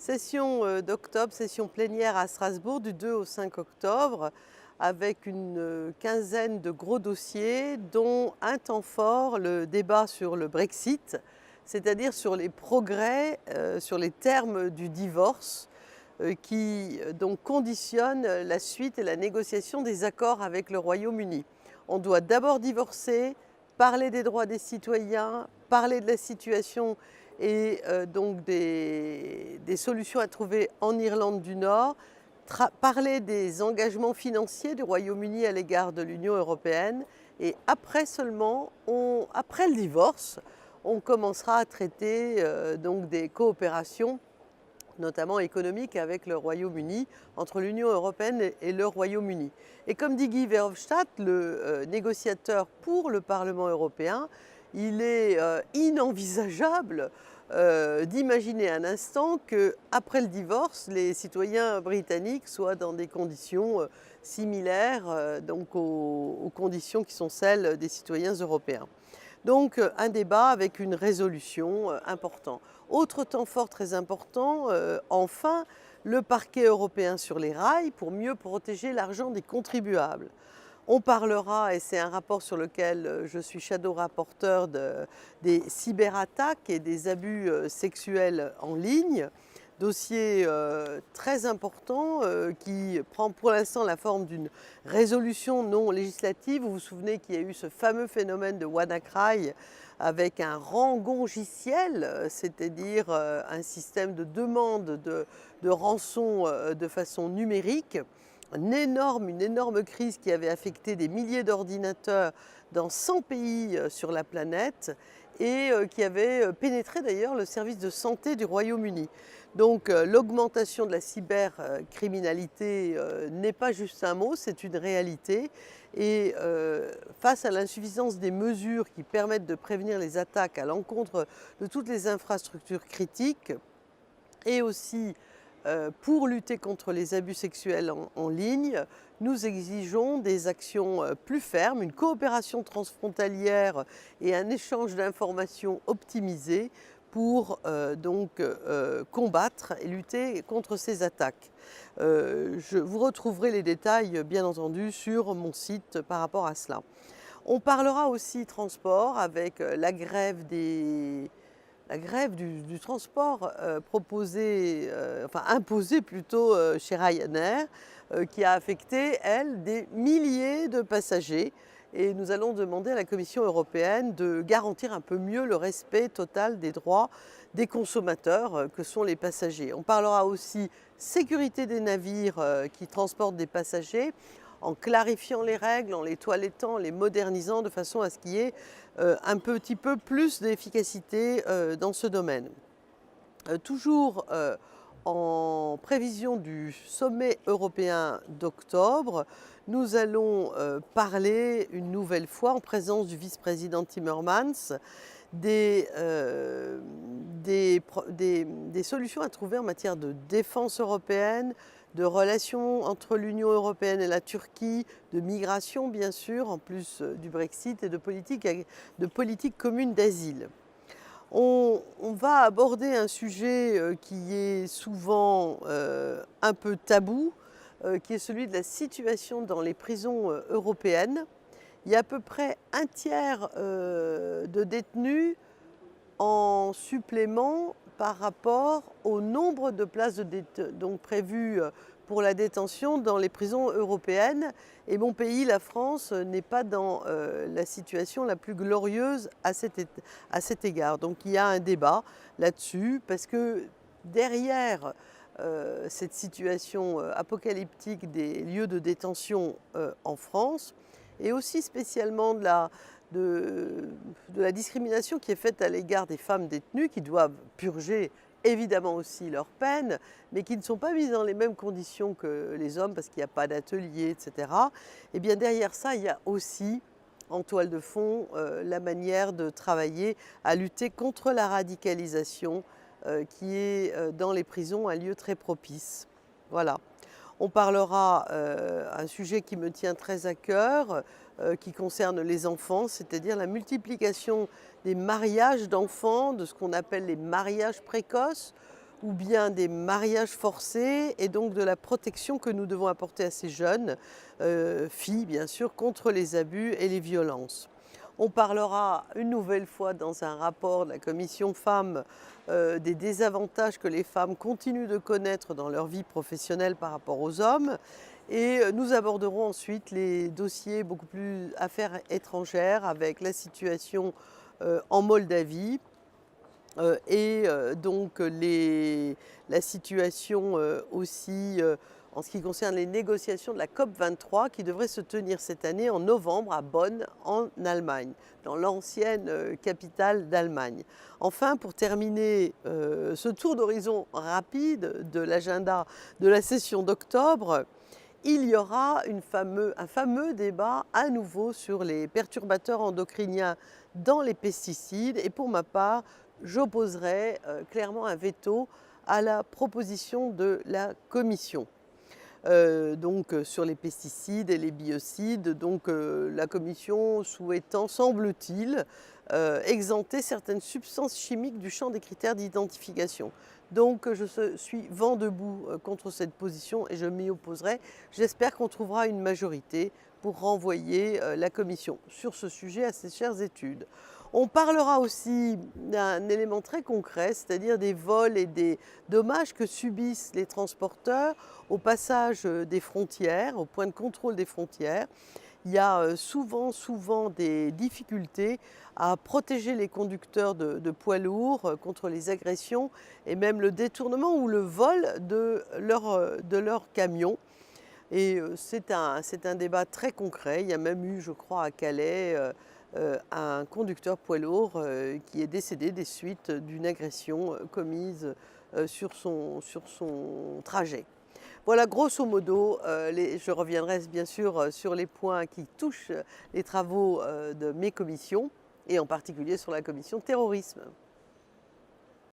Session d'octobre, session plénière à Strasbourg du 2 au 5 octobre avec une quinzaine de gros dossiers dont un temps fort, le débat sur le Brexit, c'est-à-dire sur les progrès, sur les termes du divorce qui donc conditionnent la suite et la négociation des accords avec le Royaume-Uni. On doit d'abord divorcer, parler des droits des citoyens, parler de la situation et donc des solutions à trouver en Irlande du Nord, parler des engagements financiers du Royaume-Uni à l'égard de l'Union européenne et après seulement, après le divorce, on commencera à traiter donc des coopérations notamment économiques avec le Royaume-Uni, entre l'Union européenne et le Royaume-Uni. Et comme dit Guy Verhofstadt, le négociateur pour le Parlement européen, il est inenvisageable d'imaginer un instant qu'après le divorce, les citoyens britanniques soient dans des conditions similaires donc aux conditions qui sont celles des citoyens européens. Donc un débat avec une résolution importante. Autre temps fort très important, enfin, le parquet européen sur les rails pour mieux protéger l'argent des contribuables. On parlera, et c'est un rapport sur lequel je suis shadow rapporteur, des cyberattaques et des abus sexuels en ligne. Dossier très important qui prend pour l'instant la forme d'une résolution non législative. Vous vous souvenez qu'il y a eu ce fameux phénomène de WannaCry avec un rangongiciel, c'est-à-dire un système de demande de rançon de façon numérique. Une énorme crise qui avait affecté des milliers d'ordinateurs dans 100 pays sur la planète et qui avait pénétré d'ailleurs le service de santé du Royaume-Uni. Donc l'augmentation de la cybercriminalité n'est pas juste un mot, c'est une réalité. Et face à l'insuffisance des mesures qui permettent de prévenir les attaques à l'encontre de toutes les infrastructures critiques et aussi pour lutter contre les abus sexuels en ligne, nous exigeons des actions plus fermes, une coopération transfrontalière et un échange d'informations optimisé pour combattre et lutter contre ces attaques. Vous retrouverez les détails, bien entendu, sur mon site par rapport à cela. On parlera aussi transport avec la grève du transport imposée plutôt chez Ryanair, qui a affecté, elle, des milliers de passagers. Et nous allons demander à la Commission européenne de garantir un peu mieux le respect total des droits des consommateurs que sont les passagers. On parlera aussi sécurité des navires qui transportent des passagers, en clarifiant les règles, en les toilettant, en les modernisant de façon à ce qu'il y ait un petit peu plus d'efficacité dans ce domaine. Toujours en prévision du sommet européen d'octobre, nous allons parler une nouvelle fois en présence du vice-président Timmermans des solutions à trouver en matière de défense européenne, de relations entre l'Union européenne et la Turquie, de migration bien sûr, en plus du Brexit et de politique commune d'asile. On va aborder un sujet qui est souvent un peu tabou, qui est celui de la situation dans les prisons européennes. Il y a à peu près un tiers de détenus en supplément par rapport au nombre de places donc prévues pour la détention dans les prisons européennes. Et mon pays, la France, n'est pas dans la situation la plus glorieuse à cet égard. Donc il y a un débat là-dessus parce que derrière cette situation apocalyptique des lieux de détention en France, et aussi spécialement de la discrimination qui est faite à l'égard des femmes détenues qui doivent purger évidemment aussi leur peine, mais qui ne sont pas mises dans les mêmes conditions que les hommes parce qu'il n'y a pas d'atelier, etc. Et bien derrière ça, il y a aussi en toile de fond la manière de travailler à lutter contre la radicalisation qui est dans les prisons un lieu très propice. Voilà. On parlera un sujet qui me tient très à cœur, qui concerne les enfants, c'est-à-dire la multiplication des mariages d'enfants, de ce qu'on appelle les mariages précoces, ou bien des mariages forcés et donc de la protection que nous devons apporter à ces jeunes filles, bien sûr, contre les abus et les violences. On parlera une nouvelle fois dans un rapport de la commission femmes des désavantages que les femmes continuent de connaître dans leur vie professionnelle par rapport aux hommes. Et nous aborderons ensuite les dossiers beaucoup plus affaires étrangères avec la situation en Moldavie donc la situation aussi en ce qui concerne les négociations de la COP23 qui devrait se tenir cette année en novembre à Bonn en Allemagne, dans l'ancienne capitale d'Allemagne. Enfin, pour terminer ce tour d'horizon rapide de l'agenda de la session d'octobre, il y aura un fameux débat à nouveau sur les perturbateurs endocriniens dans les pesticides. Et pour ma part, j'opposerai clairement un veto à la proposition de la Commission. Sur les pesticides et les biocides, la Commission souhaitant, semble-t-il, exempter certaines substances chimiques du champ des critères d'identification. Donc je suis vent debout contre cette position et je m'y opposerai. J'espère qu'on trouvera une majorité pour renvoyer la Commission sur ce sujet à ses chères études. On parlera aussi d'un élément très concret, c'est-à-dire des vols et des dommages que subissent les transporteurs au passage des frontières, au point de contrôle des frontières. Il y a souvent des difficultés à protéger les conducteurs de poids lourds contre les agressions et même le détournement ou le vol de leur camion. Et c'est un débat très concret. Il y a même eu, je crois, à Calais, un conducteur poids lourd qui est décédé des suites d'une agression commise sur son trajet. Voilà, grosso modo, je reviendrai bien sûr sur les points qui touchent les travaux de mes commissions et en particulier sur la commission terrorisme.